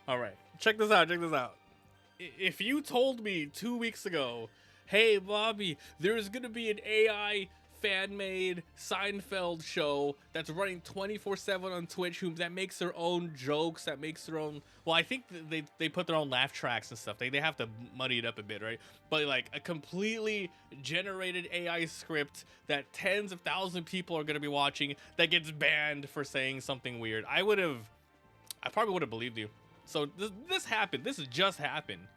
All right, check this out. Check this out. If you told me 2 weeks ago, hey Bobby, there's gonna be an AI fan-made Seinfeld show that's running 24/7 on Twitch, that makes their own jokes, that makes their own. Well, I think they put their own laugh tracks and stuff. They have to muddy it up a bit, right? But like a completely generated AI script that tens of thousands of people are gonna be watching that gets banned for saying something weird. I probably would have believed you. So this happened. This has just happened.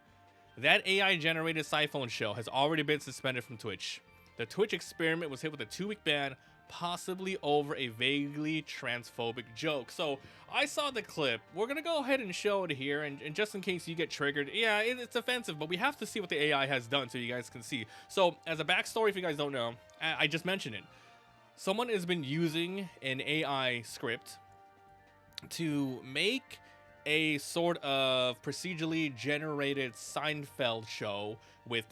That AI-generated Seinfeld show has already been suspended from Twitch. The Twitch experiment was hit with a 2-week ban, possibly over a vaguely transphobic joke. So I saw the clip. We're gonna go ahead and show it here, and just in case you get triggered, yeah, it's offensive, but we have to see what the AI has done so you guys can see. So as a backstory, if you guys don't know, I just mentioned it. Someone has been using an AI script to make a sort of procedurally generated Seinfeld show with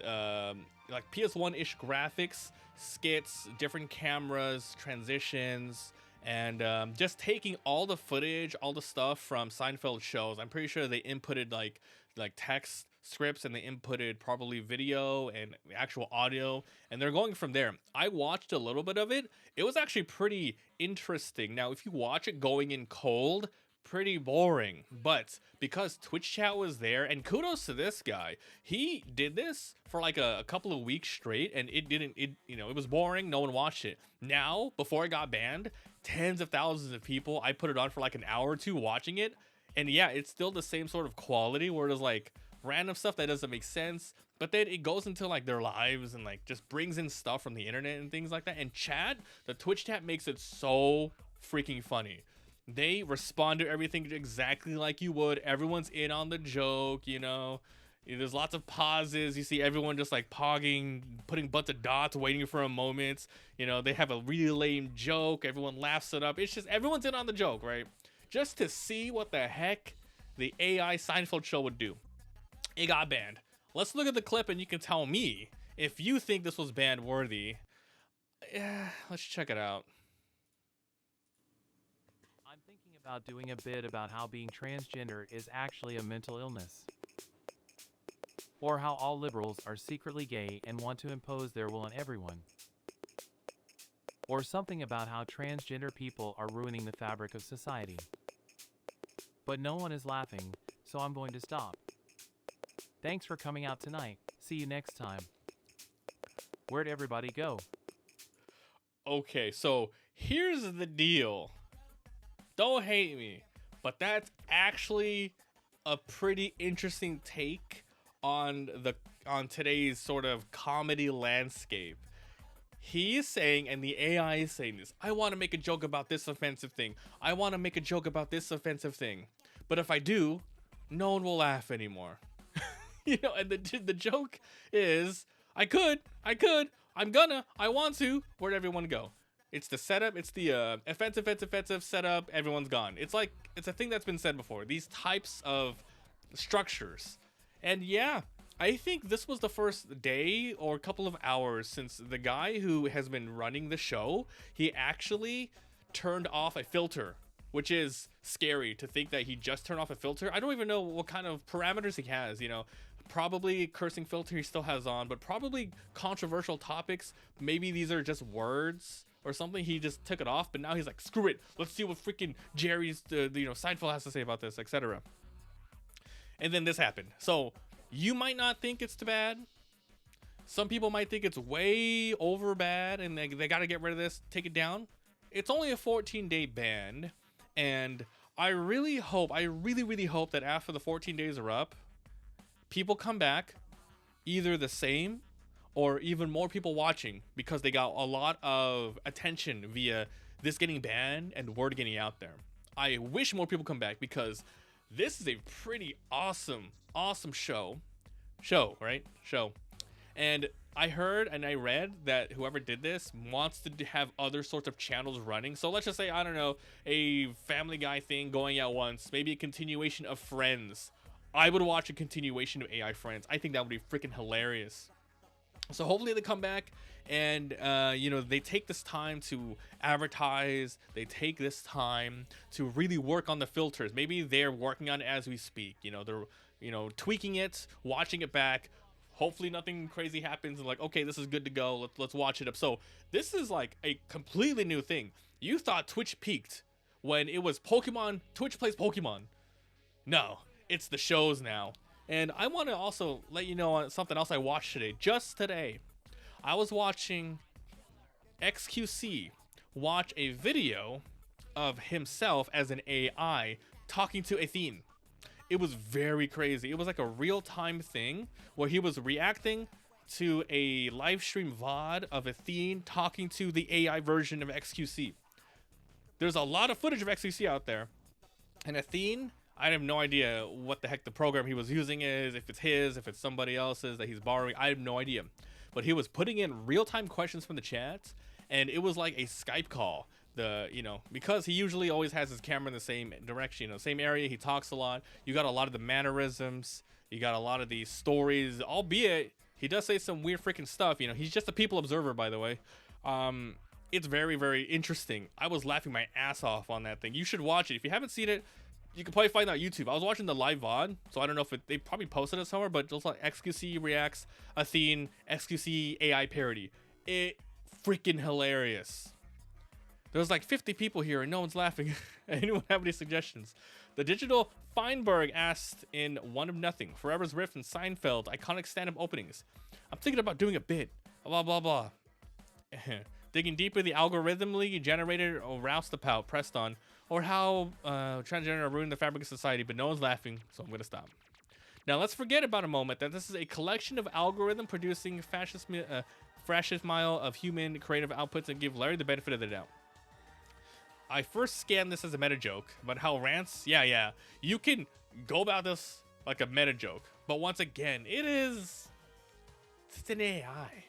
like PS1-ish graphics, skits, different cameras, transitions, and just taking all the footage, all the stuff from Seinfeld shows. I'm pretty sure they inputted like text scripts, and they inputted probably video and actual audio, and they're going from there. I watched a little bit of it. It was actually pretty interesting. Now, if you watch it going in cold, pretty boring, but because Twitch chat was there, and kudos to this guy, he did this for like a couple of weeks straight, and it was boring. No one watched it. Now, before it got banned, tens of thousands of people, I put it on for like an hour or two watching it, and yeah, it's still the same sort of quality where there's like random stuff that doesn't make sense, but then it goes into like their lives and like just brings in stuff from the internet and things like that. And chat, the Twitch chat makes it so freaking funny. They respond to everything exactly like you would. Everyone's in on the joke, There's lots of pauses. You see everyone just like pogging, putting bunch of dots, waiting for a moment. They have a really lame joke. Everyone laughs it up. It's just everyone's in on the joke, right? Just to see what the heck the AI Seinfeld show would do. It got banned. Let's look at the clip and you can tell me if you think this was ban worthy. Yeah, let's check it out. I'm thinking about doing a bit about how being transgender is actually a mental illness. Or how all liberals are secretly gay and want to impose their will on everyone. Or something about how transgender people are ruining the fabric of society. But no one is laughing, so I'm going to stop. Thanks for coming out tonight. See you next time. Where'd everybody go? Okay, so here's the deal. Don't hate me, but that's actually a pretty interesting take on today's sort of comedy landscape. He is saying, and the AI is saying this, I want to make a joke about this offensive thing. I want to make a joke about this offensive thing. But if I do, no one will laugh anymore. And the joke is, I want to, where'd everyone go? It's the setup, it's the offensive setup, everyone's gone. It's a thing that's been said before, these types of structures. And yeah, I think this was the first day or a couple of hours since the guy who has been running the show, he actually turned off a filter, which is scary to think that he just turned off a filter. I don't even know what kind of parameters he has, probably cursing filter he still has on, but probably controversial topics. Maybe these are just words or something. He just took it off, but now he's like, screw it. Let's see what freaking Jerry's, Seinfeld has to say about this, etc. And then this happened. So you might not think it's too bad. Some people might think it's way over bad and they got to get rid of this, take it down. It's only a 14-day ban. And I really hope that after the 14 days are up, people come back, either the same or even more people watching, because they got a lot of attention via this getting banned and word getting out there. I wish more people come back because this is a pretty awesome show. And I heard and I read that whoever did this wants to have other sorts of channels running. So let's just say, I don't know, a Family Guy thing going out once, maybe a continuation of Friends. I would watch a continuation of AI Friends. I think that would be freaking hilarious. So hopefully they come back and they take this time to advertise. They take this time to really work on the filters. Maybe they're working on it as we speak. They're tweaking it, watching it back. Hopefully nothing crazy happens and like, okay, this is good to go. Let's watch it up. So this is like a completely new thing. You thought Twitch peaked when it was Pokemon. Twitch plays Pokemon. No, it's the shows now. And I want to also let you know on something else I watched today. Just today, I was watching XQC watch a video of himself as an AI talking to Athene. It was very crazy. It was like a real-time thing where he was reacting to a live stream VOD of Athene talking to the AI version of XQC. There's a lot of footage of XQC out there. And Athene, I have no idea what the heck the program he was using is, if it's his, if it's somebody else's that he's borrowing. I have no idea. But he was putting in real-time questions from the chats, and it was like a Skype call. Because he usually always has his camera in the same direction, same area. He talks a lot. You got a lot of the mannerisms. You got a lot of these stories, albeit he does say some weird freaking stuff. He's just a people observer, by the way. It's very, very interesting. I was laughing my ass off on that thing. You should watch it. If you haven't seen it, you can probably find it on YouTube. I was watching the live VOD, so I don't know if they probably posted it somewhere, but just like XQC reacts, Athene, XQC AI parody. It freaking hilarious. There's like 50 people here and no one's laughing. Anyone have any suggestions? The Digital Feinberg asked in One of Nothing, Forever's Rift and Seinfeld, iconic stand-up openings. I'm thinking about doing a bit. Blah, blah, blah. Digging deeper, the algorithmically generated or roustabout pressed on, or how transgender ruined the fabric of society, but no one's laughing, so I'm going to stop. Now, let's forget about a moment that this is a collection of algorithm producing fascist mile of human creative outputs and give Larry the benefit of the doubt. I first scanned this as a meta joke, but how rants, yeah, you can go about this like a meta joke, but once again, it's an AI.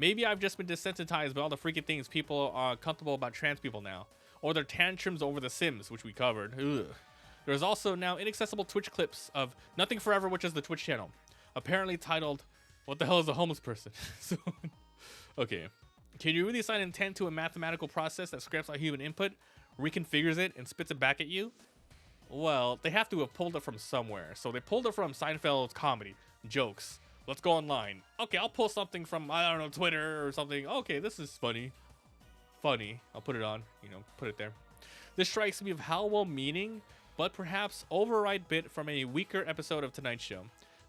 Maybe I've just been desensitized by all the freaking things people are comfortable about trans people now, or their tantrums over The Sims, which we covered. Ugh. There's also now inaccessible Twitch clips of Nothing Forever, which is the Twitch channel, apparently titled, "What the hell is a homeless person?" So, okay. Can you really assign intent to a mathematical process that scraps out human input, reconfigures it, and spits it back at you? Well, they have to have pulled it from somewhere. So they pulled it from Seinfeld's comedy, jokes. Let's go online. Okay, I'll pull something from, I don't know, Twitter or something. Okay, this is funny. I'll put it on, put it there. This strikes me of how well-meaning, but perhaps override bit from a weaker episode of Tonight's Show.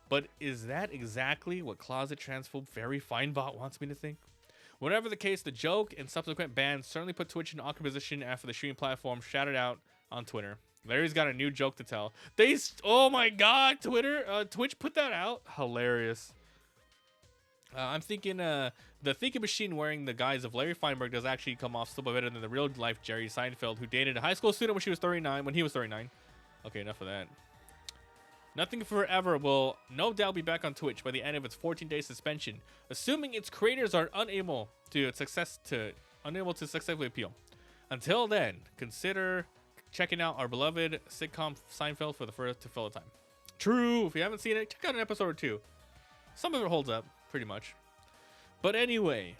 But is that exactly what closet transphobe Fairy Feinbot wants me to think? Whatever the case, the joke and subsequent ban certainly put Twitch in an awkward position after the streaming platform shouted out on Twitter. Larry's got a new joke to tell. Oh my god, Twitch put that out? Hilarious. I'm thinking the thinking machine wearing the guise of Larry Feinberg does actually come off still better than the real life Jerry Seinfeld, who dated a high school student when he was 39. Okay, enough of that. Nothing Forever will no doubt be back on Twitch by the end of its 14-day suspension, assuming its creators are unable to successfully appeal. Until then, consider checking out our beloved sitcom Seinfeld for the first to fill the time. True, if you haven't seen it, check out an episode or two. Some of it holds up, pretty much. But anyway,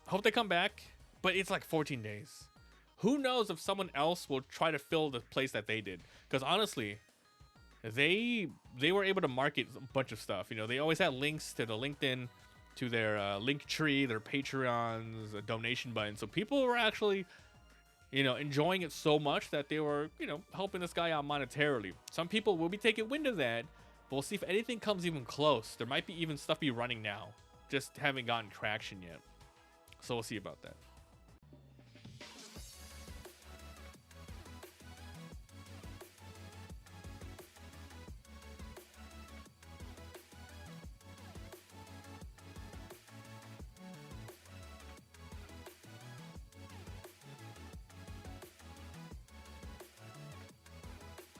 hope they come back, but it's like 14 days. Who knows if someone else will try to fill the place that they did? Because honestly, they were able to market a bunch of stuff. They always had links to the LinkedIn, to their link tree, their Patreons, a donation button. So people were actually, enjoying it so much that they were, helping this guy out monetarily. Some people will be taking wind of that, but we'll see if anything comes even close. There might be even stuff be running now, just haven't gotten traction yet. So we'll see about that.